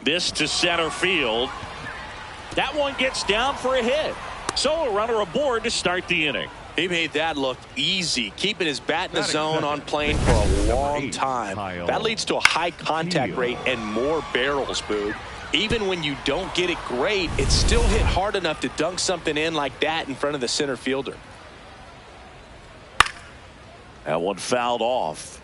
This to center field. That one gets down for a hit. So a runner aboard to start the inning. He made that look easy, keeping his bat in the zone on plane for a long time. That leads to a high contact rate and more barrels, Boog. Even when you don't get it great, it's still hit hard enough to dunk something in like that in front of the center fielder. That one fouled off.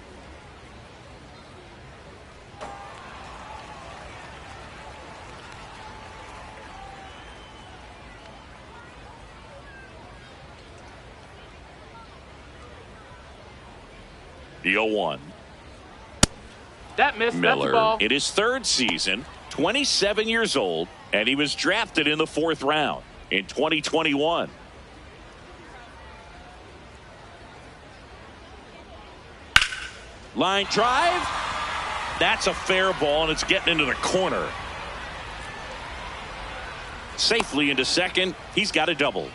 The 0-1. That missed. Miller, that's a ball. in his third season, 27 years old, and he was drafted in the 4th round in 2021. Line drive. That's a fair ball, and it's getting into the corner. Safely into second. He's got a double.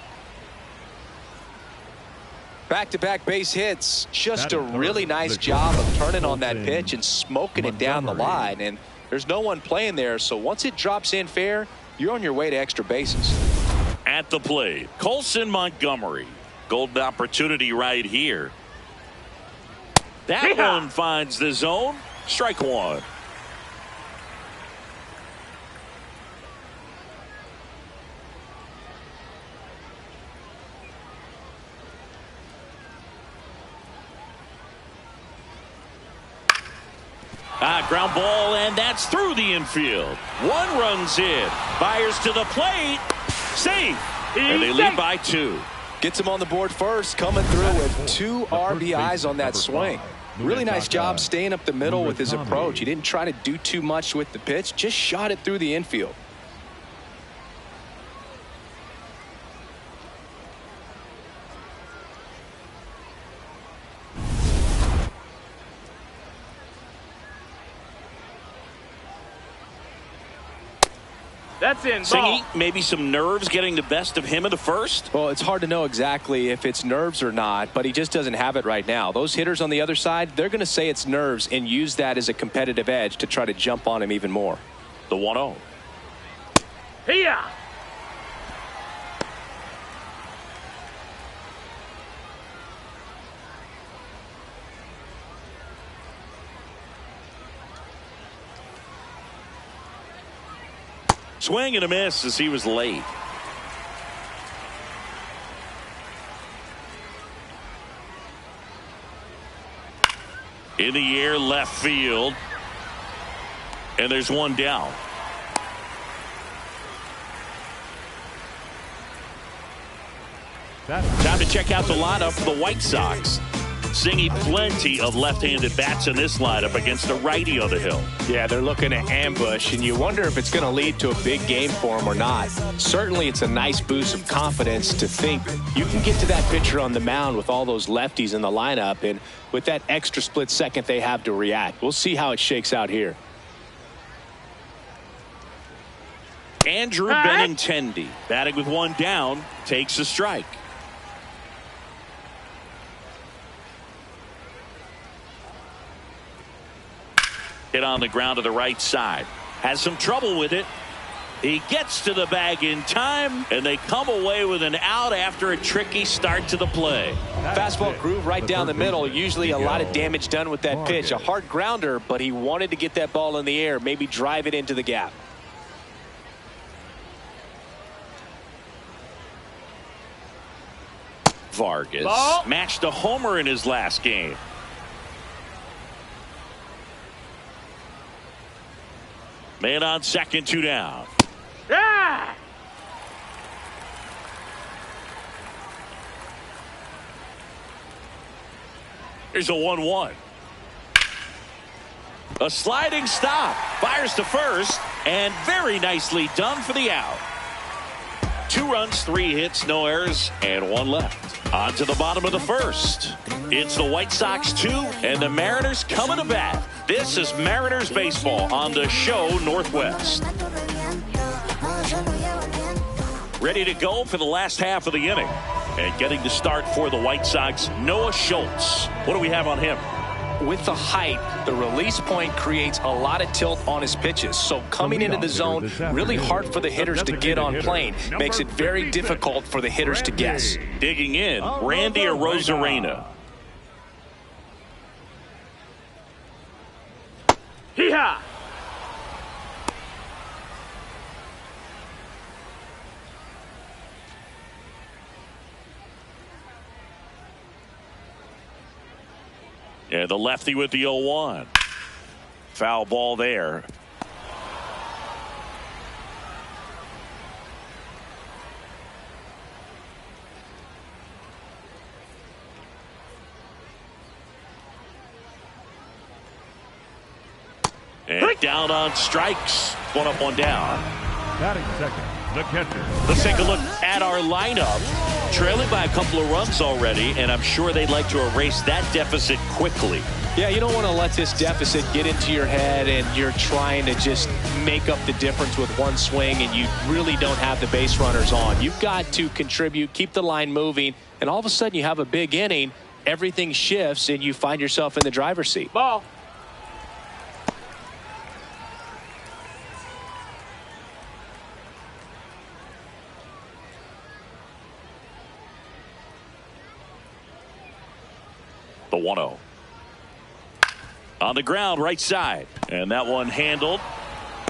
Back-to-back base hits. Just a really nice job of turning on that pitch and smoking it down the line. And there's no one playing there, so once it drops in fair, you're on your way to extra bases. At the plate, Colson Montgomery. Golden opportunity right here. That one finds the zone. Strike one. Ground ball, and that's through the infield. One runs in. Byers to the plate. Safe. And they lead by 2. Gets him on the board first, coming through with 2 RBIs on that swing. Really nice job staying up the middle with his approach. He didn't try to do too much with the pitch, just shot it through the infield. That's in. Singy, maybe some nerves getting the best of him in the first. Well, it's hard to know exactly if it's nerves or not, but he just doesn't have it right now. Those hitters on the other side, they're going to say it's nerves and use that as a competitive edge to try to jump on him even more. The 1-0. Here. Swing and a miss as he was late. In the air, left field. And there's one down. Time to check out the lineup for the White Sox. Singy, plenty of left-handed bats in this lineup against a righty on the hill. Yeah, they're looking to ambush, and you wonder if it's going to lead to a big game for him or not. Certainly, it's a nice boost of confidence to think you can get to that pitcher on the mound with all those lefties in the lineup, and with that extra split second they have to react. We'll see how it shakes out here. Andrew Benintendi, batting with one down, takes a strike. Hit on the ground to the right side. Has some trouble with it. He gets to the bag in time, and they come away with an out after a tricky start to the play. Fastball groove right down the middle. Usually a lot of damage done with that pitch. A hard grounder, but he wanted to get that ball in the air, maybe drive it into the gap. Vargas matched a homer in his last game. Man on second, 2 down. Yeah. Here's a 1-1. A sliding stop. Fires to first, and very nicely done for the out. 2 runs, 3 hits, no errors, and 1 left. On to the bottom of the first. It's the White Sox 2 and the Mariners coming to bat. This is Mariners baseball on the show Northwest. Ready to go for the last half of the inning. And getting the start for the White Sox, Noah Schultz. What do we have on him? with the height, the release point creates a lot of tilt on his pitches. So coming into the zone, really hard for the hitters to get on plane. Makes it very difficult for the hitters to guess. Digging in, Randy Arozarena. Hee-haw! And the lefty with the 0-1. Foul ball there. And down on strikes. One up, one down. Batting second, the catcher. Let's take a look at our lineup. Trailing by a couple of runs already, and I'm sure they'd like to erase that deficit quickly. Yeah, you don't want to let this deficit get into your head and you're trying to just make up the difference with one swing and you really don't have the base runners on. You've got to contribute, keep the line moving, and all of a sudden you have a big inning, everything shifts, and you find yourself in the driver's seat. Ball. The 1-0. On the ground, right side. And that one handled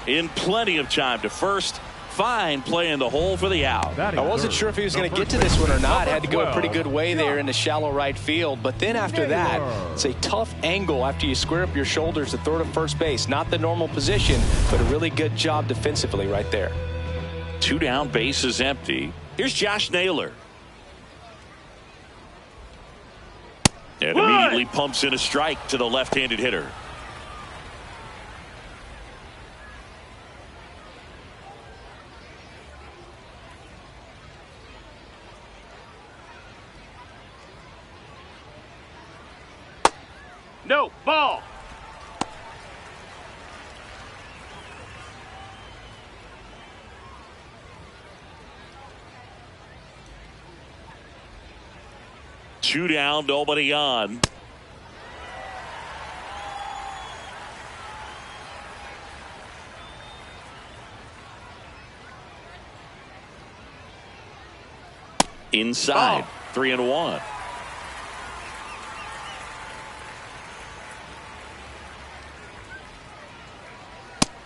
in plenty of time to first. Fine play in the hole for the out. I wasn't sure if he was going to get to this one or not. Had to go a pretty good way there in the shallow right field. But then after that, it's a tough angle after you square up your shoulders to throw to first base. Not the normal position, but a really good job defensively right there. 2 down, base is empty. Here's Josh Naylor. And immediately pumps in a strike to the left-handed hitter. No, ball. Two down, nobody on. Inside, 3-1.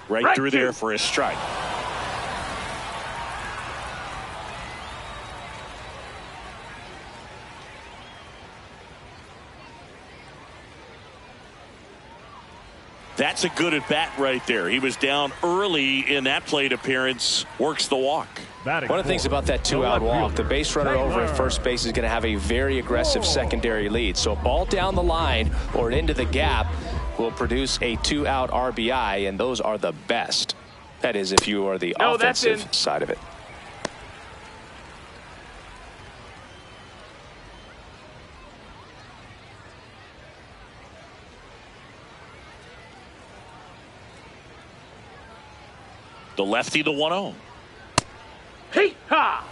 Right through there for a strike. That's a good at bat right there. He was down early in that plate appearance. Works the walk. One of the things about that 2-out walk, the base runner over at first base is going to have a very aggressive secondary lead. So a ball down the line or into the gap will produce a 2-out RBI, and those are the best. That is, if you are the offensive side of it. The lefty, the 1-0. Hee-ha!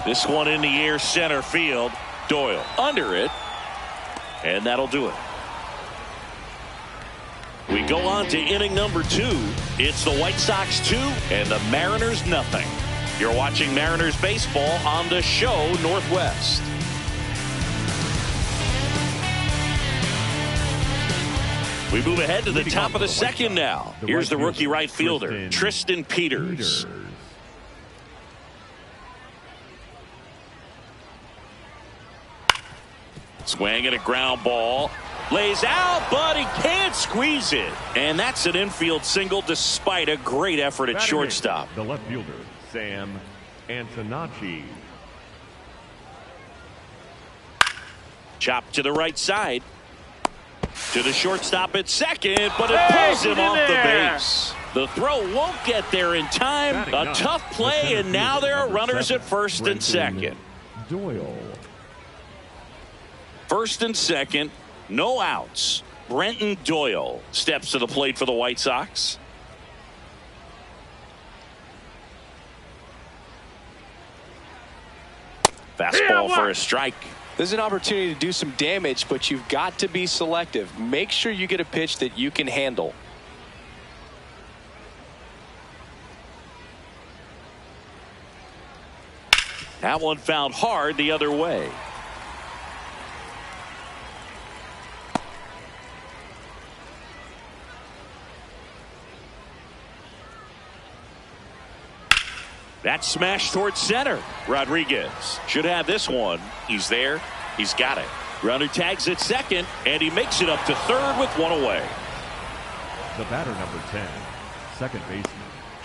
This one in the air, center field. Doyle under it, and that'll do it. We go on to inning number 2. It's the White Sox 2 and the Mariners nothing. You're watching Mariners baseball on the show Northwest. We move ahead to the top of the second now. Here's the rookie right fielder, Tristan Peters. Swing and a ground ball. Lays out, but he can't squeeze it. And that's an infield single despite a great effort at shortstop. The left fielder, Sam Antonacci. Chop to the right side. To the shortstop at second, but it pulls him off the base. The throw won't get there in time. A tough play, and now there are runners at first and second. Doyle. First and second, no outs. Brenton Doyle steps to the plate for the White Sox. Fastball for a strike. There's an opportunity to do some damage, but you've got to be selective. Make sure you get a pitch that you can handle. That one found hard the other way. That smash towards center. Rodriguez should have this one. He's there. He's got it. Runner tags at second, and he makes it up to third with one away. The batter, number 10, second baseman,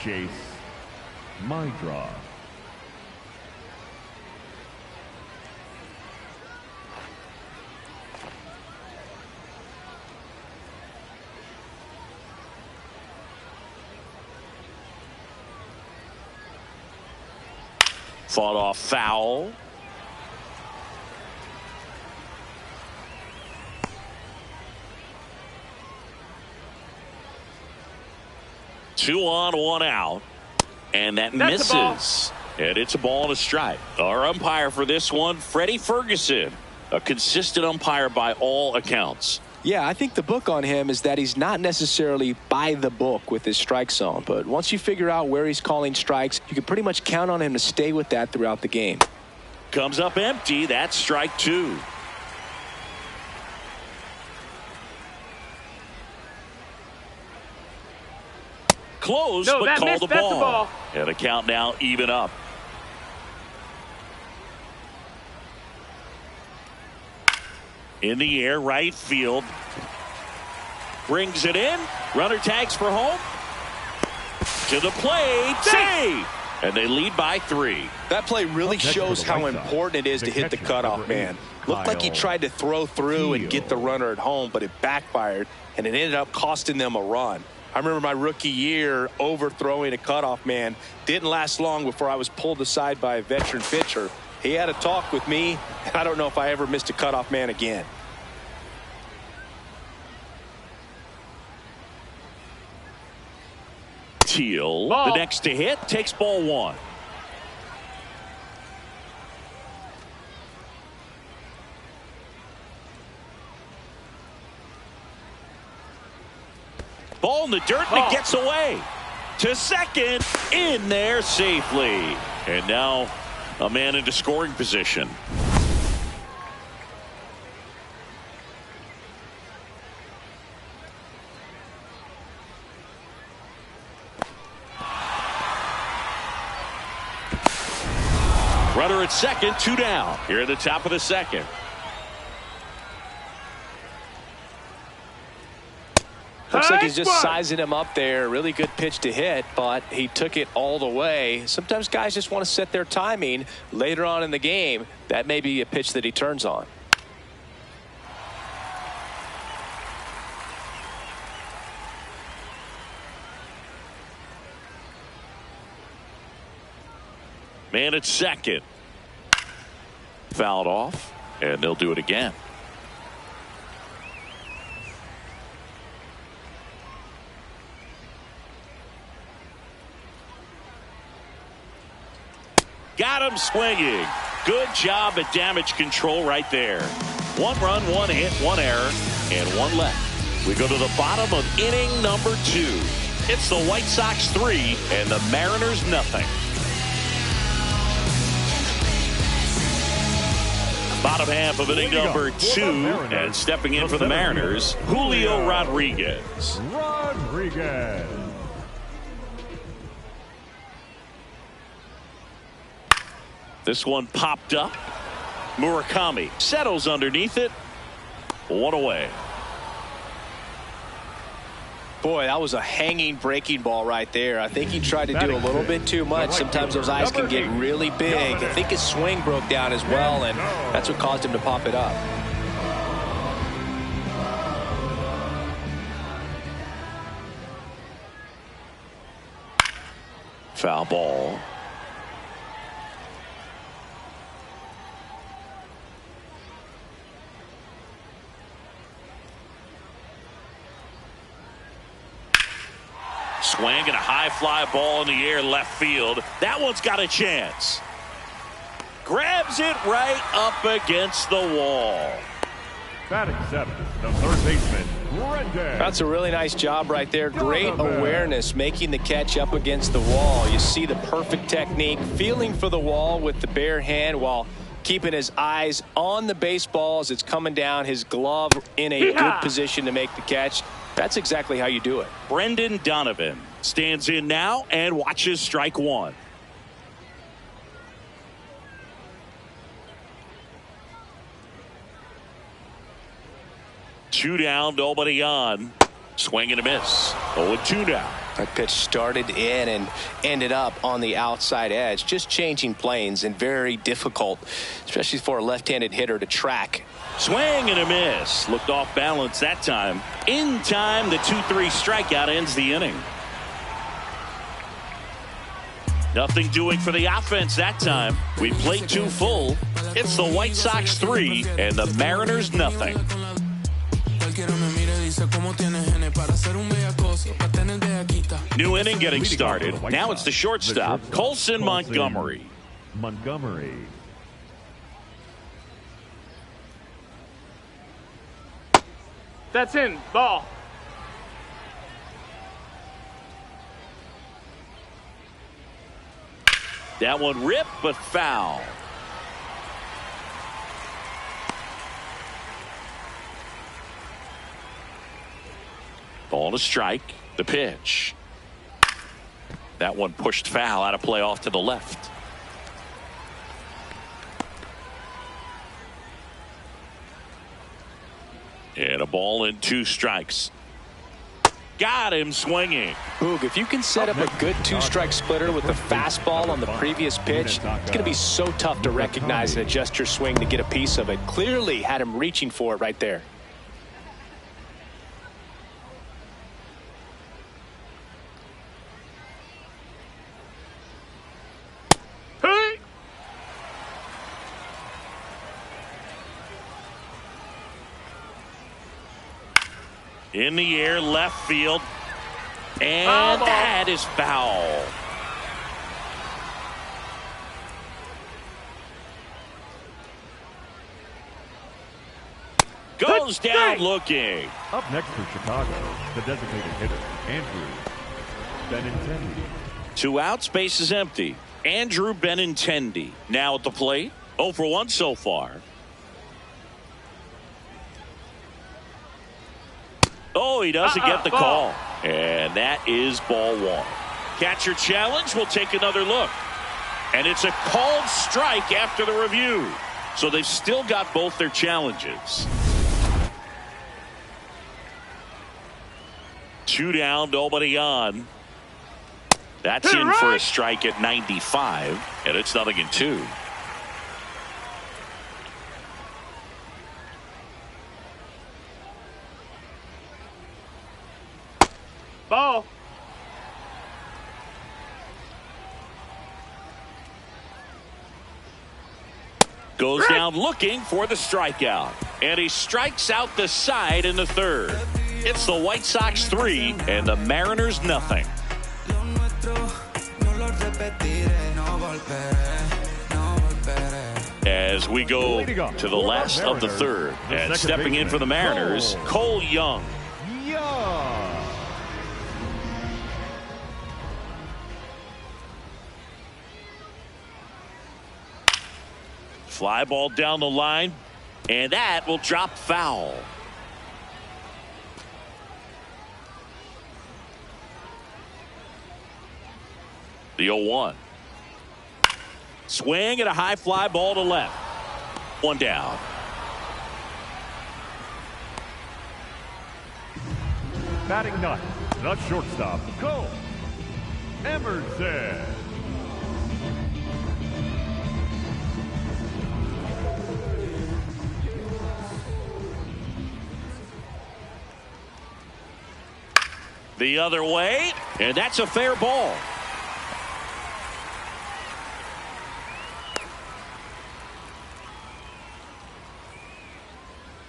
Chase Mydra. Fought off foul. Two on, one out. And that misses. And it's a ball and a strike. Our umpire for this one, Freddie Ferguson. A consistent umpire by all accounts. Yeah, I think the book on him is that he's not necessarily by the book with his strike zone. But once you figure out where he's calling strikes, you can pretty much count on him to stay with that throughout the game. Comes up empty. That's strike two. Close, no, but call the ball. The ball. And the count now even up. In the air, right field. Brings it in. Runner tags for home. To the plate. Save! And they lead by 3. That play really shows how important it is to hit the cutoff man. Looked like he tried to throw through and get the runner at home, but it backfired, and it ended up costing them a run. I remember my rookie year overthrowing a cutoff man. Didn't last long before I was pulled aside by a veteran pitcher. He had a talk with me, and I don't know if I ever missed a cutoff man again. Teal, the next to hit, takes ball 1. Ball in the dirt, and it gets away. To second, in there safely. And now a man into scoring position. Runner at second, 2 down. Here at the top of the second. Looks like he's just sizing him up there. Really good pitch to hit, but he took it all the way. Sometimes guys just want to set their timing later on in the game. That may be a pitch that he turns on. Man at second. Fouled off, and they'll do it again. Got him swinging. Good job at damage control right there. 1 run, 1 hit, 1 error, and 1 left. We go to the bottom of inning number 2. It's the White Sox 3 and the Mariners nothing. Bottom half of inning number 2, and stepping in for the Mariners, Julio Rodriguez. This one popped up. Murakami settles underneath it. 1 away. Boy, that was a hanging breaking ball right there. I think he tried to do a little bit too much. Sometimes those eyes can get really big. I think his swing broke down as well, and that's what caused him to pop it up. Foul ball. Swing and a high fly ball in the air left field. That one's got a chance. Grab Rubs it right up against the wall. Batting seventh, the third baseman, Bryson. That's a really nice job right there. Great awareness, making the catch up against the wall. You see the perfect technique, feeling for the wall with the bare hand while keeping his eyes on the baseball as it's coming down, his glove in a good position to make the catch. That's exactly how you do it. Brendan Donovan stands in now and watches strike one. Two down, nobody on. Swing and a miss. 0-2 now. That pitch started in and ended up on the outside edge. Just changing planes and very difficult, especially for a left-handed hitter to track. Swing and a miss. Looked off balance that time. In time, the 2-3 strikeout ends the inning. Nothing doing for the offense that time. We played two full. It's the White Sox 3 and the Mariners nothing. New inning getting started. Now it's the shortstop, Colson Montgomery. That's in. Ball. That one ripped, but foul. Ball to strike. The pitch. That one pushed foul, out of play off to the left. And a ball and 2 strikes. Got him swinging. Boog, if you can set up a good 2-strike splitter with the fastball on the previous pitch, it's going to be so tough to recognize and adjust your swing to get a piece of it. Clearly had him reaching for it right there. In the air, left field. And that is foul. Goes down looking. Up next for Chicago, the designated hitter, Andrew Benintendi. 2 outs, base is empty. Andrew Benintendi now at the plate. 0 for 1 so far. Oh, he doesn't get the call. And that is ball 1. Catcher challenge. We'll take another look. And it's a called strike after the review. So they've still got both their challenges. 2 down, nobody on. That's in for a strike at 95. And it's 0-2. Ball. Goes down looking for the strikeout. And he strikes out the side in the 3rd. It's the White Sox 3 and the Mariners nothing. As we go to the last of the 3rd. And stepping in for the Mariners, Cole Young. Fly ball down the line, and that will drop foul. The 0-1. Swing and a high fly ball to left. 1 down. Batting ninth, the shortstop, Cole Emerson. The other way, and that's a fair ball.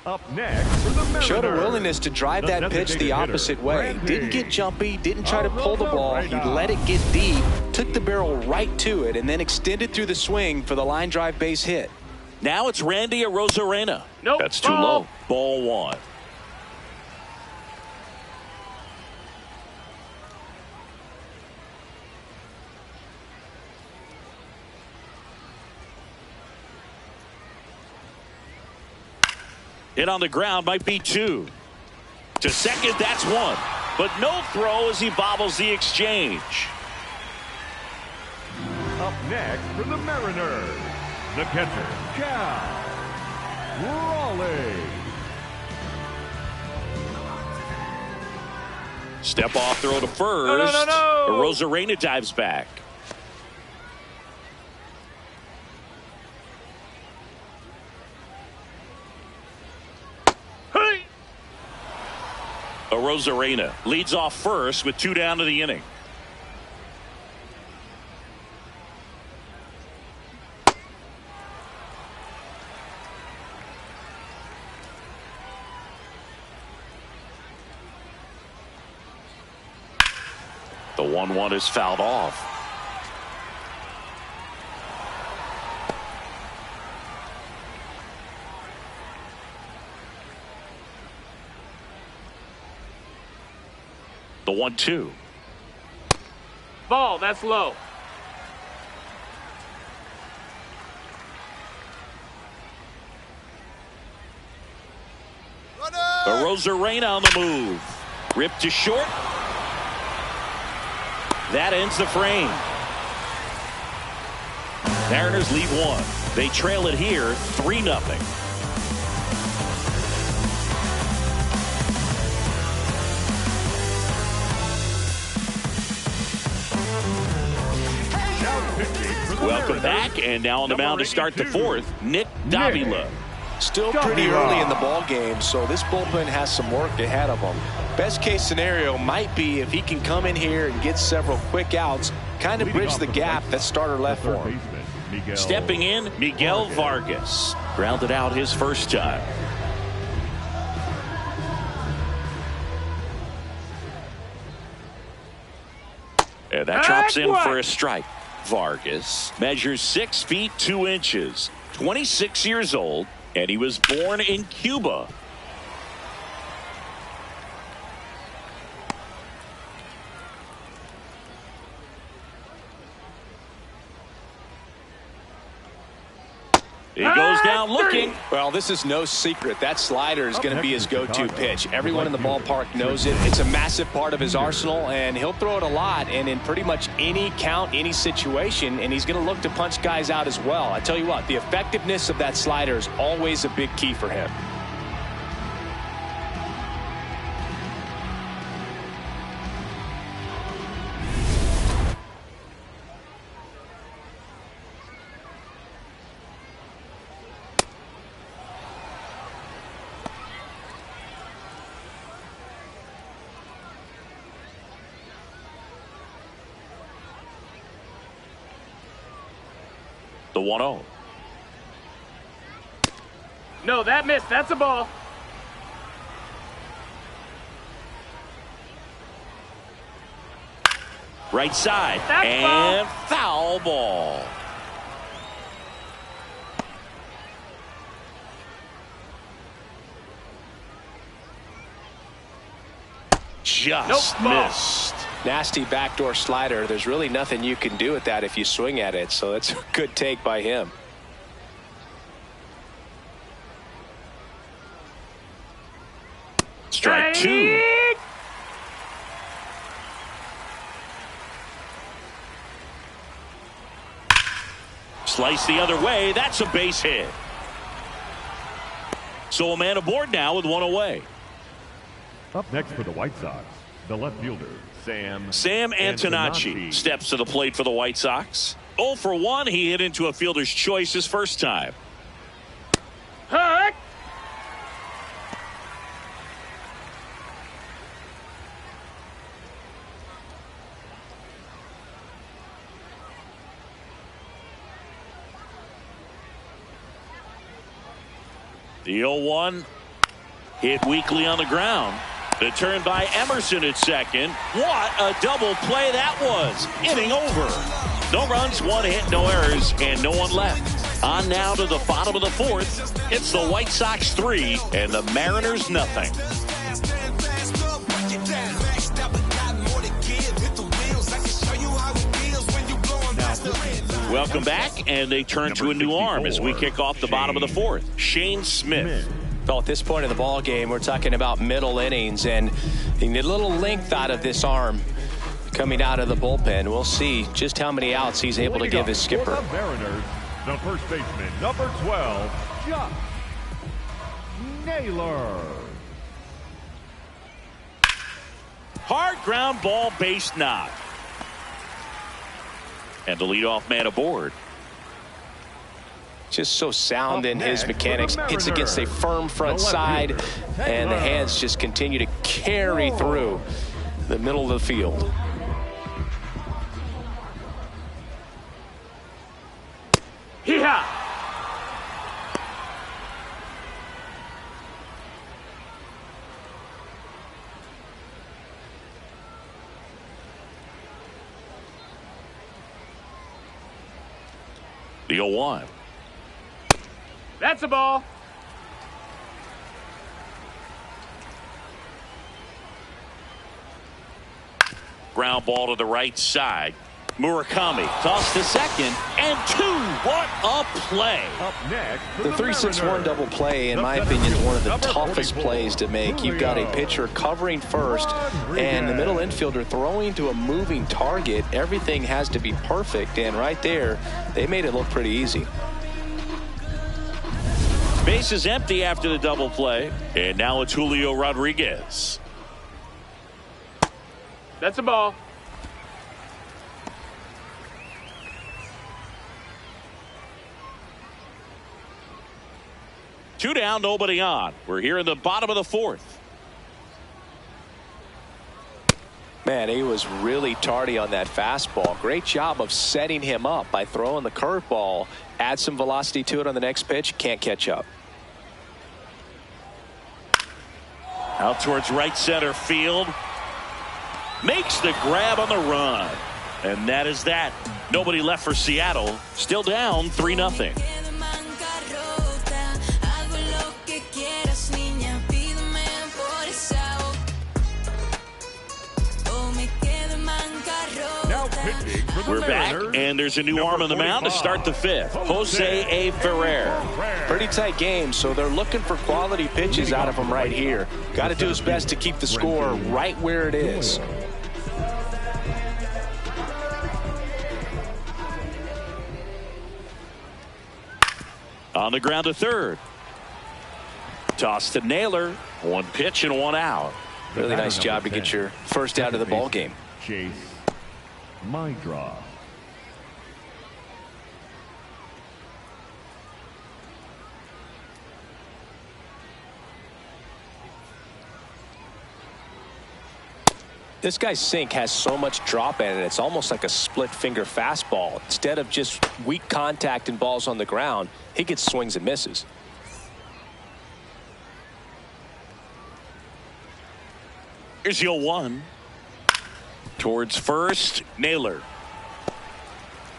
Up next for the Mariners. Showed a willingness to drive that pitch the opposite way. Didn't get jumpy, didn't try to pull the ball. He let it get deep to took the barrel right to it and then extended through the swing for the line drive base hit. Now it's Randy Arozarena. Nope. That's too low. Ball one. Hit on the ground might be two. To second, that's one. But no throw as he bobbles the exchange. Up next for the Mariners, the catcher, Cal Raleigh. Step off throw to first. No. Arozarena dives back. Hey! Arozarena leads off first with 2 down to the inning. The 1-1 is fouled off. The 1-2. Ball, that's low. Arozarena on the move. Ripped to short. That ends the frame. Mariners lead 1. They trail it here 3-0. Welcome back, and now on the mound to start the 4th, Nick Davila. Still pretty early in the ball game, so this bullpen has some work ahead of them. Best case scenario might be if he can come in here and get several quick outs, kind of bridge the gap that starter left for him. Stepping in, Miguel Vargas. Grounded out his first time. And that drops in for a strike. Vargas measures 6 feet 2 inches, 26 years old, and he was born in Cuba. He goes down looking. Well, this is no secret. That slider is going to be his go-to pitch. Everyone in the ballpark knows it. It's a massive part of his arsenal, and he'll throw it a lot and in pretty much any count, any situation, and he's going to look to punch guys out as well. I tell you what, the effectiveness of that slider is always a big key for him. The 1-0. No, that missed. That's a ball. Right side. That's and foul ball. Just missed. Nasty backdoor slider. There's really nothing you can do with that if you swing at it, so it's a good take by him. Strike 2. Slice the other way. That's a base hit. So a man aboard now with 1 away. Up next for the White Sox, the left fielder, Sam Antonacci steps to the plate for the White Sox. 0 for 1. He hit into a fielder's choice his first time. Heck! The 0-1 hit weakly on the ground. The turn by Emerson at second. What a double play that was. Inning over. No runs, 1 hit, no errors, and no one left. On now to the bottom of the fourth. It's the White Sox 3 and the Mariners nothing. Welcome back, and they turn to a new arm as we kick off the bottom of the fourth. Shane Smith. Well, at this point in the ball game, we're talking about middle innings, and you need a little length out of this arm coming out of the bullpen. We'll see just how many outs he's able to give his skipper. For the Mariners, the first baseman, number 12, Josh Naylor. Hard ground ball, base knock. And the leadoff man aboard. Just so sound in his mechanics. Hits against a firm front side, and the hands just continue to carry through the middle of the field. Hee-haw! The 0-1. That's a ball. Ground ball to the right side. Murakami tossed to second and 2. What a play. Up next, The 3-6-1 double play, in my opinion, is one of the toughest plays to make. You've got a pitcher covering first and the middle infielder throwing to a moving target. Everything has to be perfect, and right there, they made it look pretty easy. Base is empty after the double play, and now it's Julio Rodriguez. That's a ball. Two down, nobody on. We're here in the bottom of the fourth. Man, he was really tardy on that fastball. Great job of setting him up by throwing the curveball. Add some velocity to it on the next pitch. Can't catch up. Out towards right center field. Makes the grab on the run. And that is that. Nobody left for Seattle. Still down 3-0. We're back, and there's a new arm on the mound to start the fifth. Jose A. Ferrer. Pretty tight game, so they're looking for quality pitches out of him right here. Got to do his best to keep the score right where it is. On the ground to third. Toss to Naylor. 1 pitch and 1 out. Really nice job to get your first out of the ball game. Chase my draw. This guy's sink has so much drop in it. It's almost like a split finger fastball. Instead of just weak contact and balls on the ground, he gets swings and misses. Here's the 0-1. Towards first, Naylor.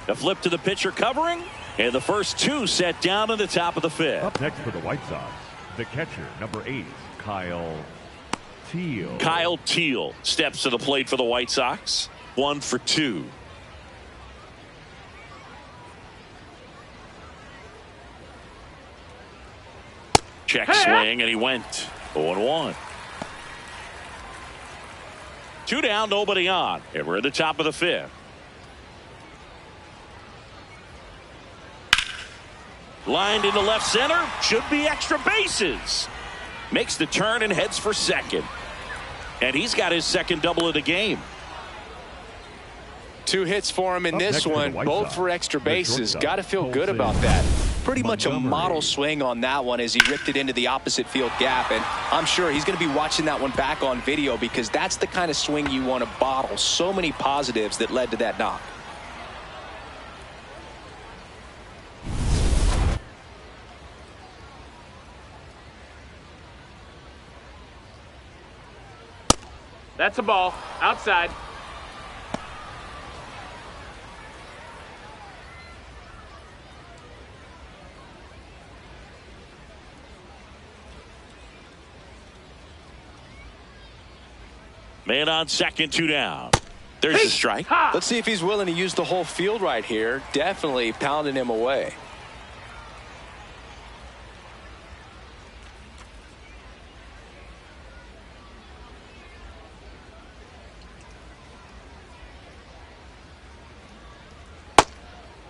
The flip to the pitcher covering, and the first 2 set down in the top of the fifth. Up next for the White Sox, the catcher, number 8, Kyle Teal. Kyle Teal steps to the plate for the White Sox. 1 for 2. Check swing, and he went 0-1. 2 down, nobody on, and we're at the top of the fifth. Lined into left center, should be extra bases. Makes the turn and heads for second. And he's got his second double of the game. 2 hits for him in this one, both for extra bases. Got to feel good about that. Pretty much a model swing on that one as he ripped it into the opposite field gap, and I'm sure he's going to be watching that one back on video because that's the kind of swing you want to bottle. So many positives that led to that knock. That's a ball. Outside. Man on second, 2 down. There's a strike. Let's see if he's willing to use the whole field right here. Definitely pounding him away.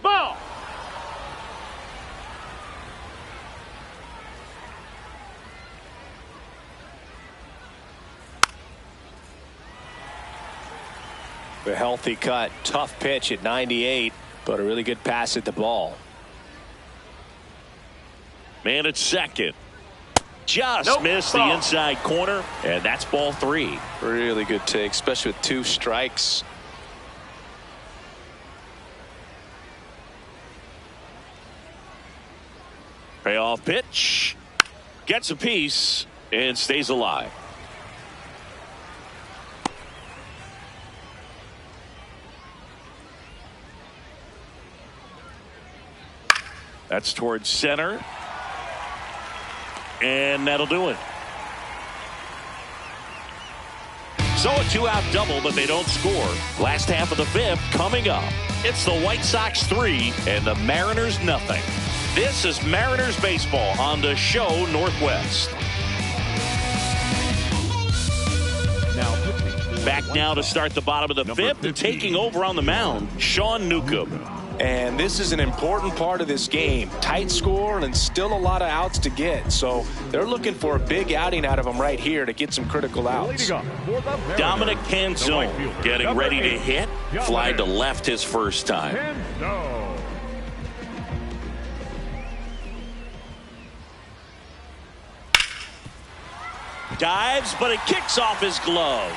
Ball. A healthy cut. Tough pitch at 98, but a really good pass at the ball. Man at second. Just missed the inside corner, and that's ball 3. Really good take, especially with 2 strikes. Payoff pitch. Gets a piece and stays alive. That's towards center. And that'll do it. So a 2-out double, but they don't score. Last half of the 5th coming up. It's the White Sox 3 and the Mariners nothing. This is Mariners baseball on the show Northwest. Back now to start the bottom of the 5th and taking over on the mound, Sean Newcomb. And this is an important part of this game. Tight score and still a lot of outs to get. So they're looking for a big outing out of them right here to get some critical outs. Dominic Canzone getting ready to hit. Fly to left his first time. Dives, but it kicks off his glove.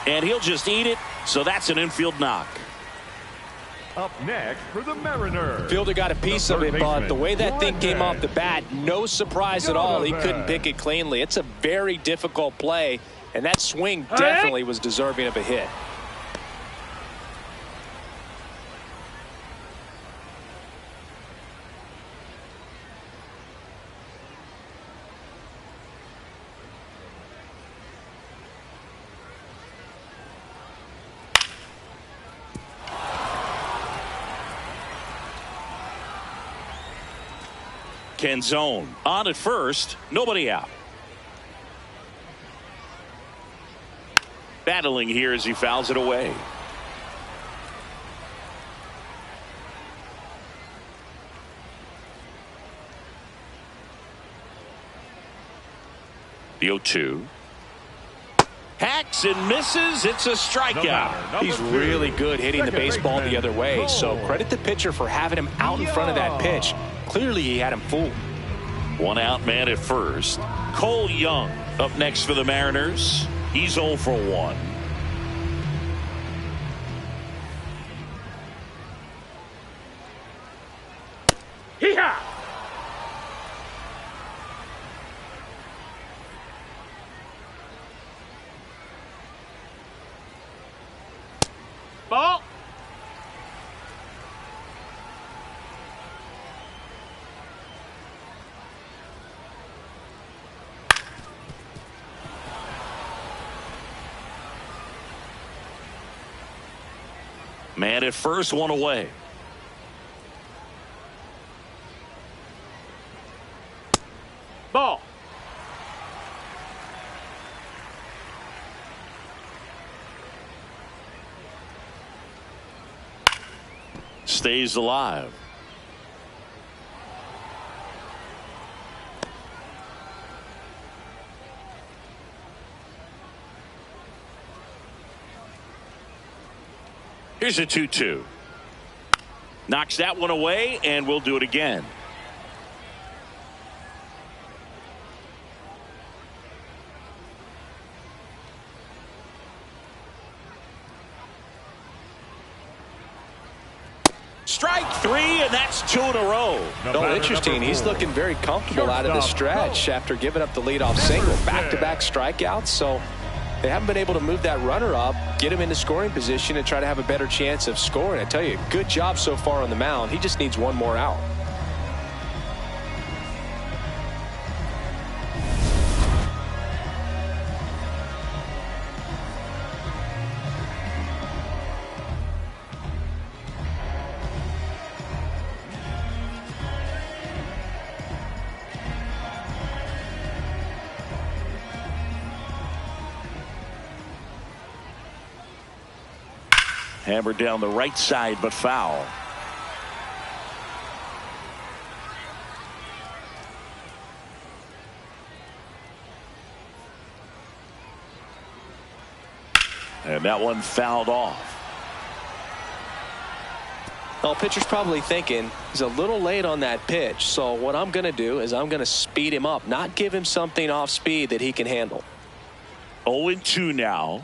And he'll just eat it. So that's an infield knock. Up next for the Mariners. Fielder got a piece of it, but the way that thing came off the bat, no surprise at all. He couldn't pick it cleanly. It's a very difficult play, and that swing definitely was deserving of a hit. Canzone on at first, nobody out. Battling here as he fouls it away. The 0-2. Hacks and misses. It's a strikeout. He's really good hitting the baseball the other way, so credit the pitcher for having him out in front of that pitch. Clearly he had him fooled. 1 out man at first. Cole Young up next for the Mariners. He's 0 for 1. Hee-haw! Ball. Man at first, 1 away. Ball. Stays alive. Here's a 2-2. Knocks that one away, and we'll do it again. Strike 3, and that's 2 in a row. No, interesting. He's looking very comfortable out of the stretch after giving up the leadoff single. Back-to-back strikeouts, so they haven't been able to move that runner up, get him into scoring position, and try to have a better chance of scoring. I tell you, good job so far on the mound. He just needs one more out. Hammered down the right side, but foul. And that one fouled off. Well, pitcher's probably thinking he's a little late on that pitch. So what I'm going to do is I'm going to speed him up, not give him something off speed that he can handle. 0-2 now.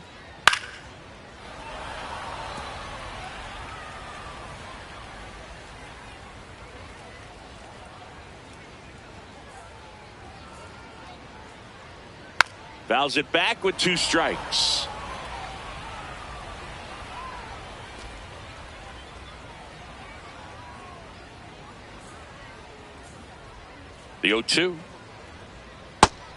Fouls it back with 2 strikes. The 0-2.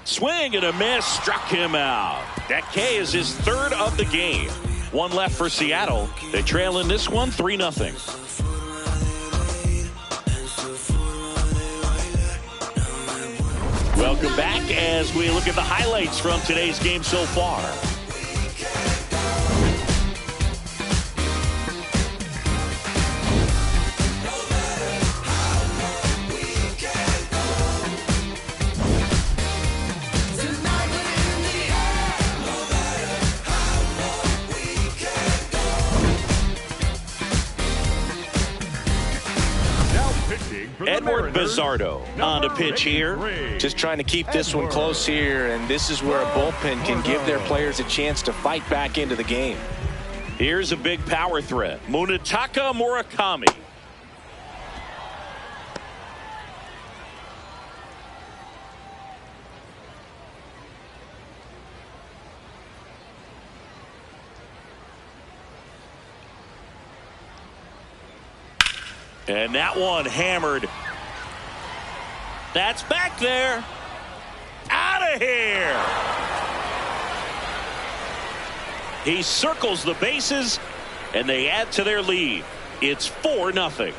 Swing and a miss, struck him out. That K is his 3rd of the game. 1 left for Seattle. They trail in this one 3-0. Welcome back as we look at the highlights from today's game so far. Edward Bizzardo on the pitch here. Just trying to keep this one close here, and this is where a bullpen can give their players a chance to fight back into the game. Here's a big power threat. Munetaka Murakami. And that one hammered. That's back there. Out of here. He circles the bases, and they add to their lead. It's 4-0.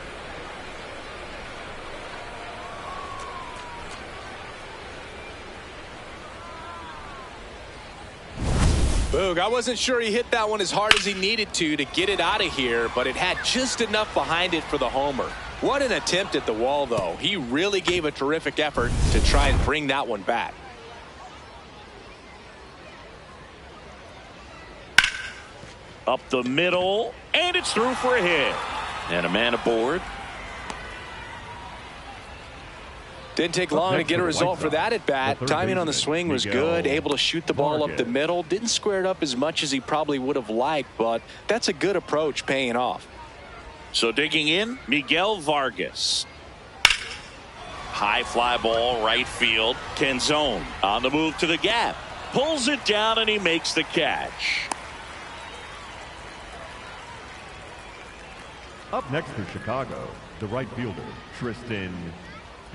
Boog, I wasn't sure he hit that one as hard as he needed to get it out of here, but it had just enough behind it for the homer. What an attempt at the wall, though. He really gave a terrific effort to try and bring that one back. Up the middle, and it's through for a hit. And a man aboard. Didn't take long to get a result for that at bat. Timing on the swing was good, able to shoot the ball up the middle. Didn't square it up as much as he probably would have liked, but that's a good approach paying off. So digging in, Miguel Vargas. High fly ball, right field. Canzone on the move to the gap. Pulls it down, and he makes the catch. Up next for Chicago, the right fielder, Tristan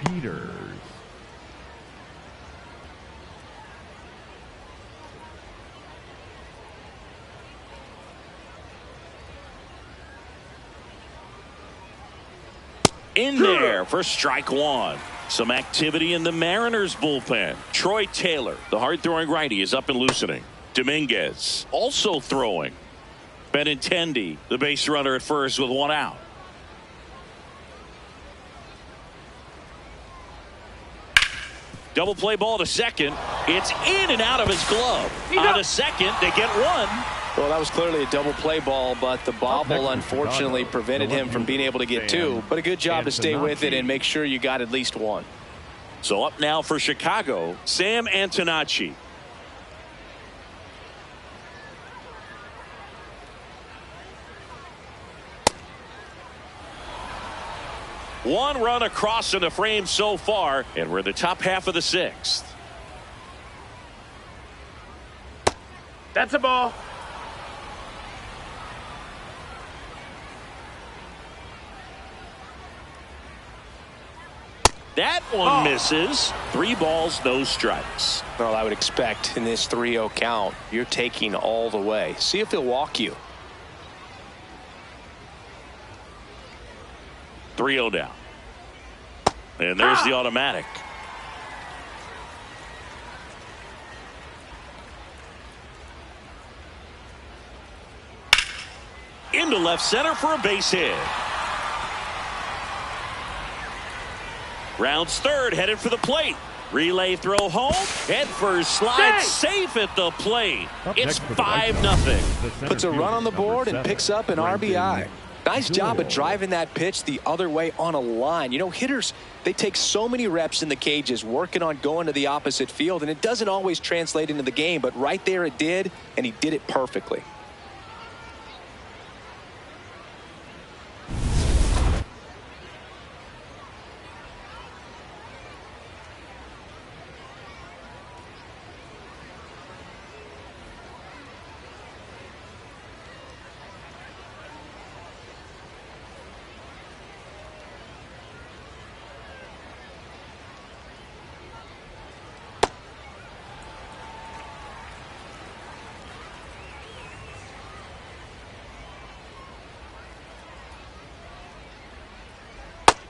Peters. In there for strike one. Some activity in the Mariners bullpen. Troy Taylor, the hard-throwing righty, is up and loosening. Dominguez also throwing. Benintendi, the base runner at first with 1 out. Double play ball to second. It's in and out of his glove. On to second, they get 1. Well, that was clearly a double play ball, but the bobble unfortunately prevented him from being able to get 2. But a good job to stay with it and make sure you got at least 1. So up now for Chicago, Sam Antonacci. One run across in the frame so far, and we're in the top half of the 6th. That's a ball. That one misses. 3 balls, no strikes. Well, I would expect in this 3-0 count, you're taking all the way. See if he'll walk you. 3-0 down. And there's the automatic. Into left center for a base hit. Rounds third, headed for the plate. Relay throw home. Head first slide, safe at the plate. It's 5-0. Puts a run on the board and picks up an RBI. Nice job of driving that pitch the other way on a line. You know, hitters, they take so many reps in the cages working on going to the opposite field, and it doesn't always translate into the game, but right there it did, and he did it perfectly.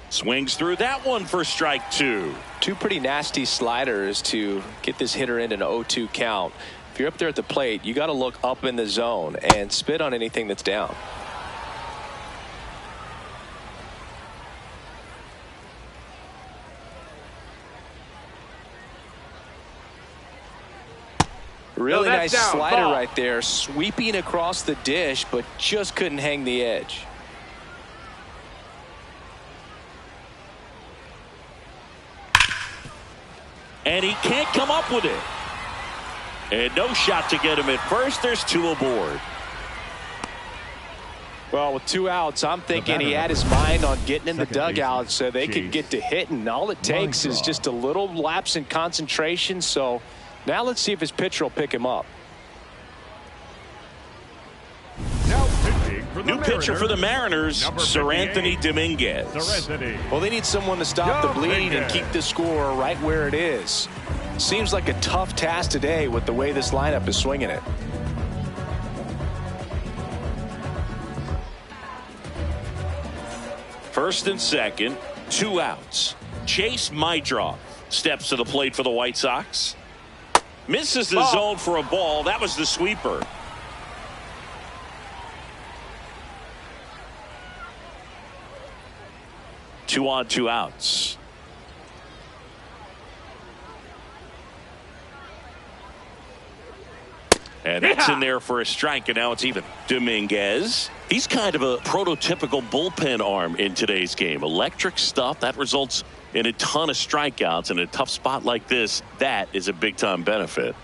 Swings through that one for strike 2. 2 pretty nasty sliders to get this hitter in an 0-2 count. If you're up there at the plate, you got to look up in the zone and spit on anything that's down. Really nice slider right there, sweeping across the dish, but just couldn't hang the edge. And he can't come up with it. And no shot to get him at first. There's 2 aboard. Well, with 2 outs, I'm thinking he had his mind on getting in the dugout so they could get to hitting. All it takes is just a little lapse in concentration. So now let's see if his pitcher will pick him up. New pitcher for the Mariners, Sir Anthony Dominguez. Well, they need someone to stop the bleeding and keep the score right where it is. Seems like a tough task today with the way this lineup is swinging it. First and second, 2 outs. Chase Maidroff steps to the plate for the White Sox. Misses the zone for a ball. That was the sweeper. 2 on, 2 outs. And that's in there for a strike, and now it's even. Dominguez, he's kind of a prototypical bullpen arm in today's game. Electric stuff that results in a ton of strikeouts in a tough spot like this. That is a big-time benefit.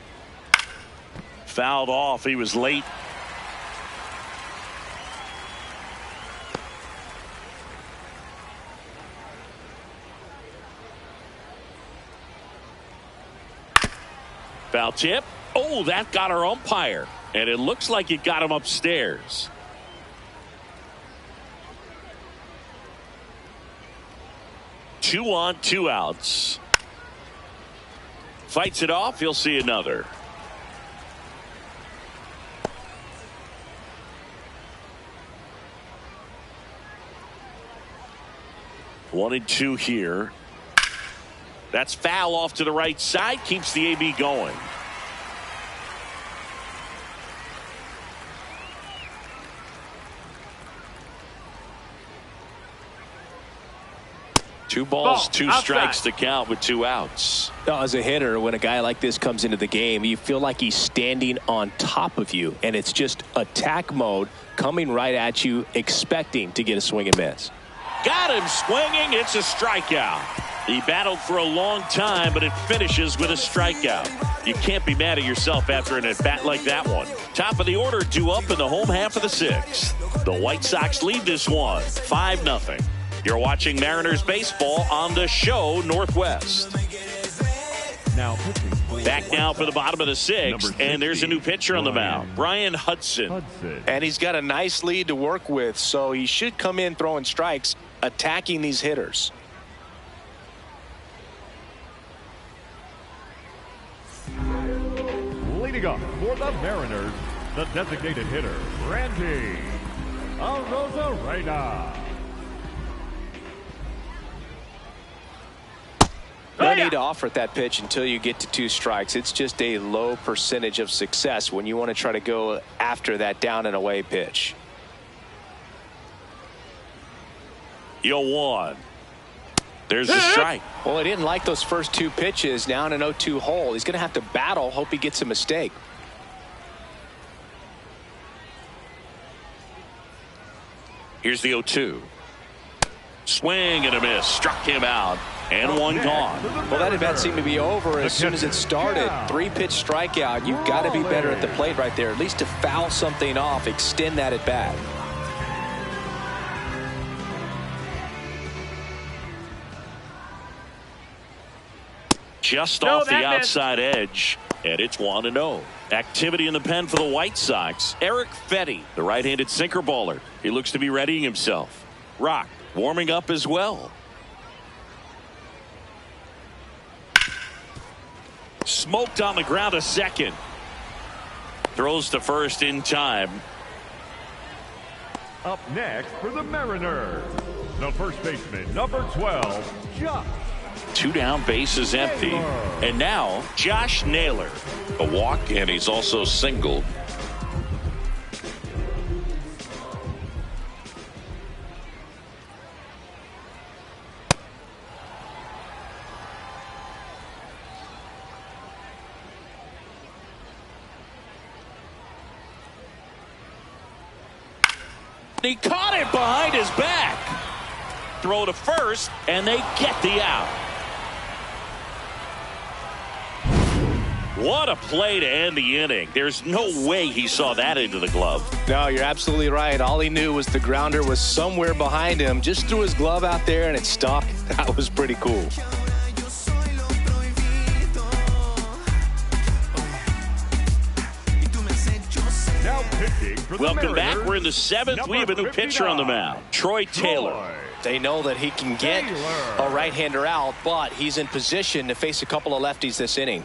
Fouled off. He was late. Foul tip. Oh, that got our umpire. And it looks like it got him upstairs. Two on, 2 outs. Fights it off. He'll see another. One and 2 here. That's foul off to the right side. Keeps the AB going. Two balls, 2 strikes to count with 2 outs. As a hitter, when a guy like this comes into the game, you feel like he's standing on top of you, and it's just attack mode coming right at you, expecting to get a swing and miss. Got him swinging. It's a strikeout. He battled for a long time, but it finishes with a strikeout. You can't be mad at yourself after an at-bat like that one. Top of the order due up in the home half of the 6th. The White Sox lead this one 5-0. You're watching Mariners baseball on the show Northwest. Now pitching for Back now for the bottom of the sixth, and there's a new pitcher on the mound, Brian Hudson. And he's got a nice lead to work with, so he should come in throwing strikes, attacking these hitters. Leading up for the Mariners, the designated hitter, Randy Arozarena. No need to offer at that pitch until you get to 2 strikes. It's just a low percentage of success when you want to try to go after that down and away pitch. 0-1. There's the strike. Well, he didn't like those first 2 pitches. Now in an 0-2 hole, he's going to have to battle. Hope he gets a mistake. Here's the 0-2. Swing and a miss. Struck him out. And one gone. Well, that at bat seemed to be over as soon as it started. 3-pitch strikeout. You've got to be better at the plate right there, at least to foul something off, extend that at bat. Just off the outside edge, and it's 1-0. Activity in the pen for the White Sox. Eric Fetty, the right-handed sinker baller. He looks to be readying himself. Rock warming up as well. Smoked on the ground to second. Throws to first in time. Up next for the Mariners, the first baseman, number 12, Josh. 2 down, bases empty. And now Josh Naylor. A walk, and he's also singled. He caught it behind his back. Throw to first, and they get the out. What a play to end the inning. There's no way he saw that into the glove. No, you're absolutely right. All he knew was the grounder was somewhere behind him. Just threw his glove out there, and it stuck. That was pretty cool. Welcome back. We're in the 7th. We have a new pitcher on the mound, Troy Taylor. They know that he can get a right-hander out, but he's in position to face a couple of lefties this inning.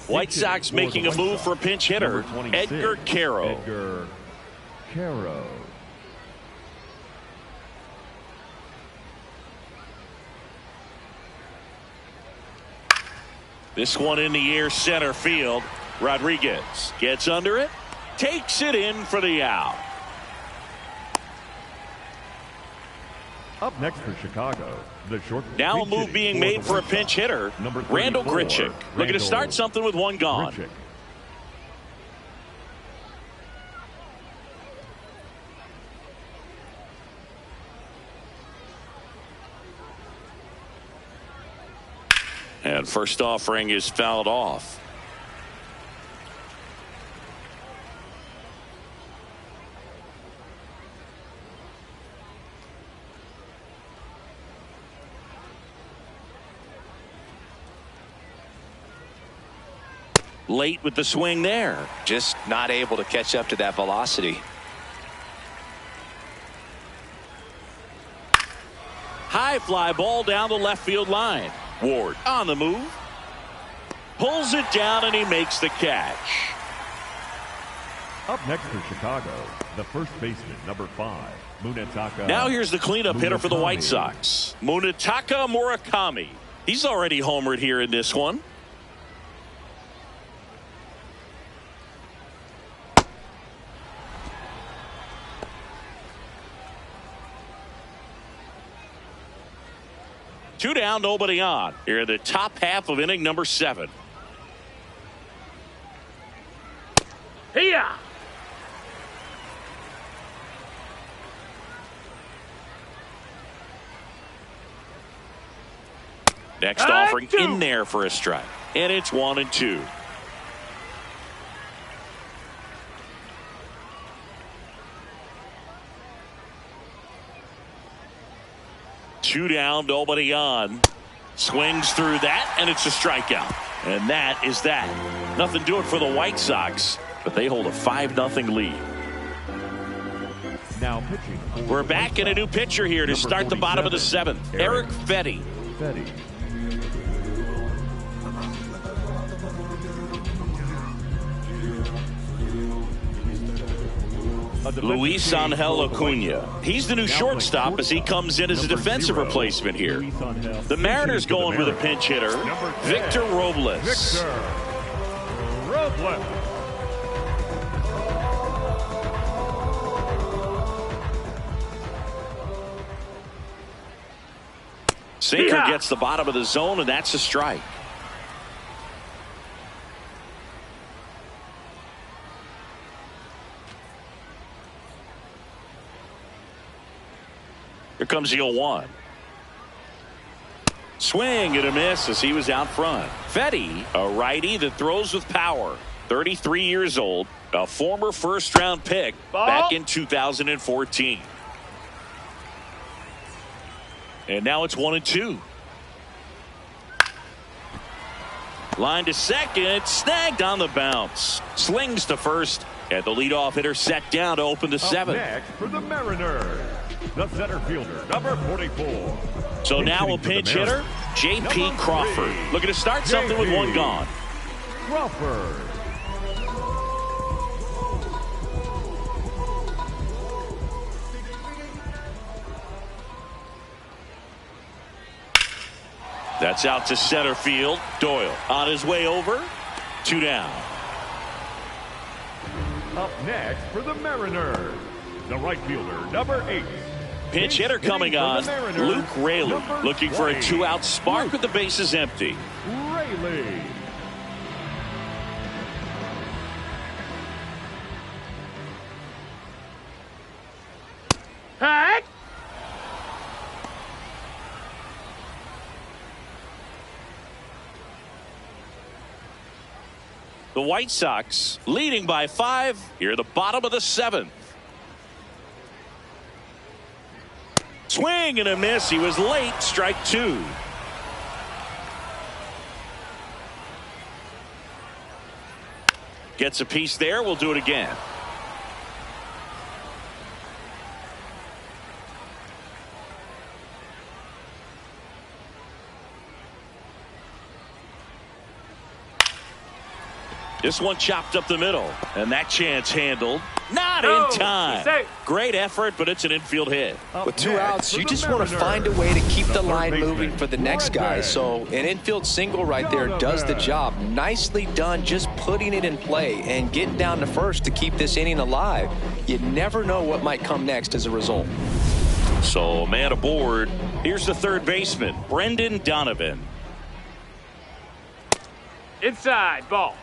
White Sox making a move for a pinch hitter, Edgar Caro. Edgar Caro. This one in the air, center field. Rodriguez gets under it, takes it in for the out. Up next for Chicago, the short. Now a move being made for a pinch hitter, Randall Grichuk. Looking to start something with 1 gone. Grichuk. And first offering is fouled off. Late with the swing there. Just not able to catch up to that velocity. High fly ball down the left field line. Ward on the move. Pulls it down and he makes the catch. Up next for Chicago, the first baseman, number 5, Munetaka. Now here's the cleanup hitter for the White Sox, Munetaka Murakami. He's already homered here in this one. Two down, nobody on. Here in the top half of inning number 7. Here. Next offering in there for a strike. And it's 1-2. Two down, nobody on. Swings through that, and it's a strikeout. And that is that. Nothing doing for the White Sox, but they hold a 5-0 lead. Now pitching. We're back in a new pitcher here to start the bottom of the 7th. Eric Fetty. Luis Angel Acuna. He's the new shortstop as he comes in as a defensive replacement here. The Mariners going with a pinch hitter, Victor Robles. Sinker gets the bottom of the zone, and that's a strike. Here comes the 0-1. Swing and a miss as he was out front. Fetty, a righty that throws with power. 33 years old, a former first-round pick back in 2014. And now it's 1-2. Line to second, snagged on the bounce. Slings to first, and the leadoff hitter set down to open the 7th. Next for the Mariners, the center fielder, number 44. So now a pinch hitter, J.P. Crawford. Looking to start something with one gone. Crawford. That's out to center field. Doyle on his way over. 2 down. Up next for the Mariners, the right fielder, number 8. Pinch hitter coming on, Luke Raley, looking for a 2-out spark with the bases empty. Raley. Hey! The White Sox leading by 5 here at the bottom of the 7th. Swing and a miss. He was late. Strike 2. Gets a piece there. We'll do it again. This one chopped up the middle, and that chance handled. Not in time. Great effort, but it's an infield hit. With 2 outs, you just want to find a way to keep the line moving for the next guy. So an infield single right there does the job. Nicely done, just putting it in play and getting down to first to keep this inning alive. You never know what might come next as a result. So man aboard. Here's the third baseman, Brendan Donovan. Inside, ball.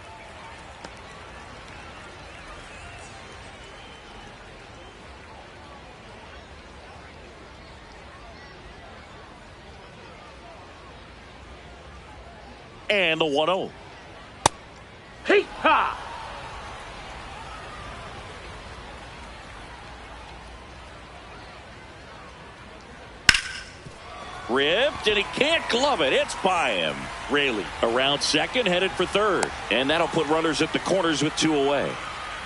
And the 1-0. Hey, ha! Ripped, and he can't glove it. It's by him. Raley around second, headed for third. And that'll put runners at the corners with 2 away.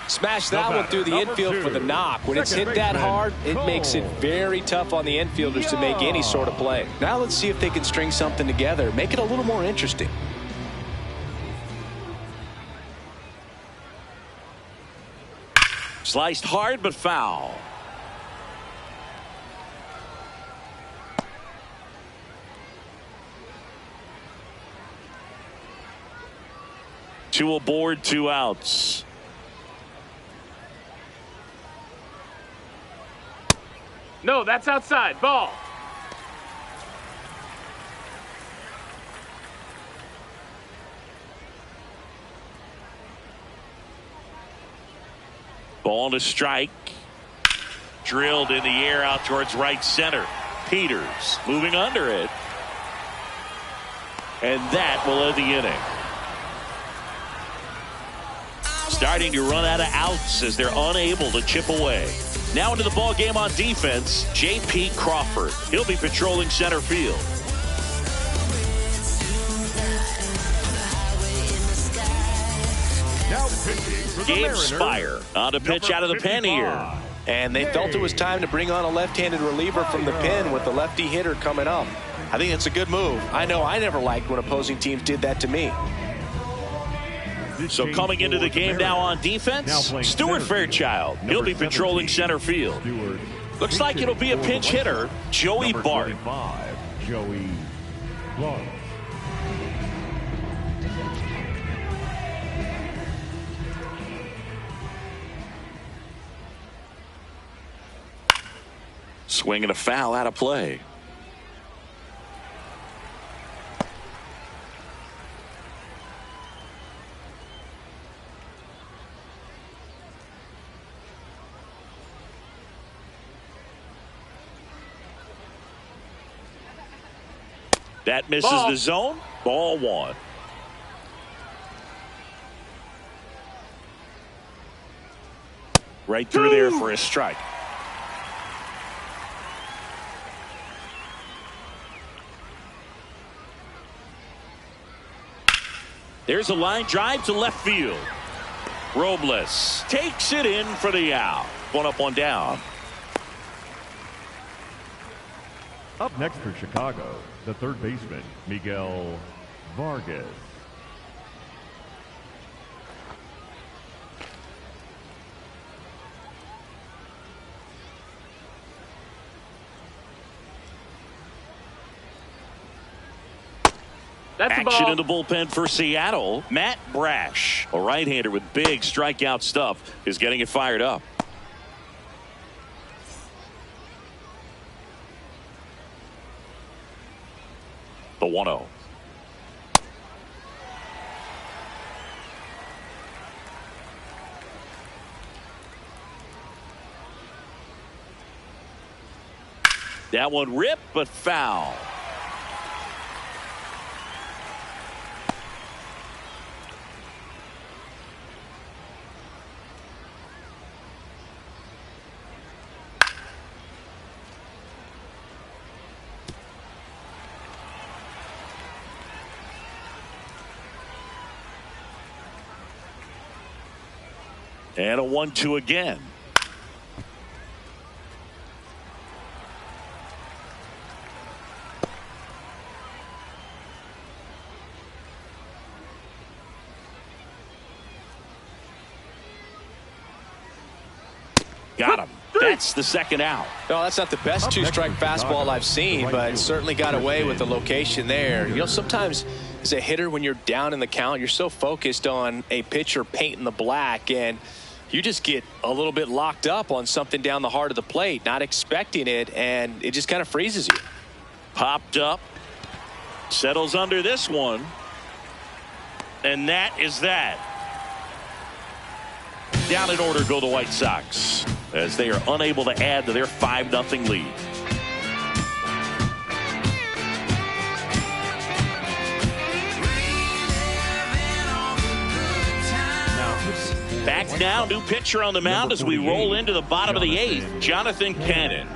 Smash that one through the infield for the knock. When it's hit that hard, it makes it very tough on the infielders to make any sort of play. Now let's see if they can string something together, make it a little more interesting. Sliced hard but foul. Two aboard, 2 outs. No, that's outside. Ball. Ball to strike. Drilled in the air out towards right center. Peters moving under it. And that will end the inning. Starting to run out of outs as they're unable to chip away. Now into the ball game on defense, J.P. Crawford. He'll be patrolling center field. for the Gabe Mariners, Spire on to pitch out of the pen here. And they felt it was time to bring on a left-handed reliever from the pen with the lefty hitter coming up. I think it's a good move. I know I never liked when opposing teams did that to me. So coming into the game now on defense, Stuart Fairchild. He'll be patrolling center field. Looks like it'll be a pinch hitter, Joey Bart. Joey Bart. Swing and a foul out of play. That misses the zone. Ball one. Right through there for a strike. There's a line drive to left field. Robles takes it in for the out. One up, one down. Up next for Chicago, the third baseman, Miguel Vargas. That's a Action ball. in the bullpen for Seattle. Matt Brash, a right-hander with big strikeout stuff, is getting it fired up. The 1-0. That one ripped, but foul. And a 1-2 again. Got him. That's the second out. No, that's not the best two-strike fastball I've seen, but certainly got away with the location there. You know, sometimes as a hitter, when you're down in the count, you're so focused on a pitcher painting the black, and you just get a little bit locked up on something down the heart of the plate, not expecting it, and it just kind of freezes you. Popped up. Settles under this one. And that is that. Down in order go the White Sox, as they are unable to add to their 5-0 lead. Back now, new pitcher on the mound as we roll into the bottom of the 8th, Jonathan Cannon.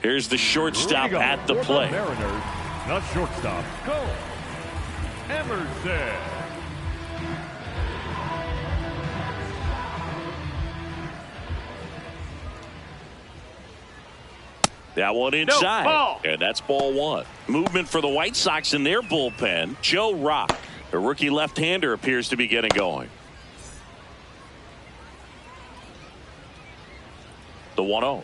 Here's the shortstop at the plate. Mariners, the shortstop, go. Emerson. That one inside. No, ball. And that's ball one. Movement for the White Sox in their bullpen. Joe Rock, a rookie left-hander, appears to be getting going. The 1-0.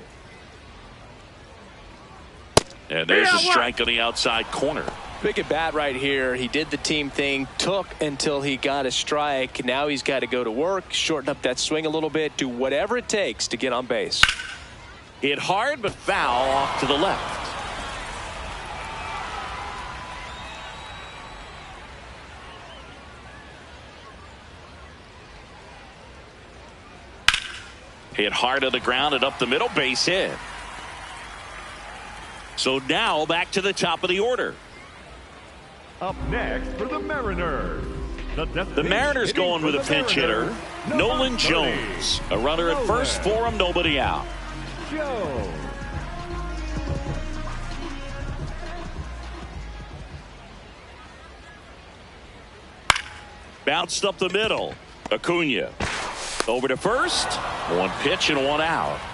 And there's a strike on the outside corner. Big at bat right here. He did the team thing, took until he got a strike. Now he's got to go to work, shorten up that swing a little bit, do whatever it takes to get on base. Hit hard, but foul off to the left. Hit hard to the ground and up the middle, base hit. So now back to the top of the order. Up next for the Mariners. The Mariners going with a pinch hitter, Nolan Jones. A runner at first for him, nobody out. Jones. Bounced up the middle. Acuna over to first. One pitch and one out.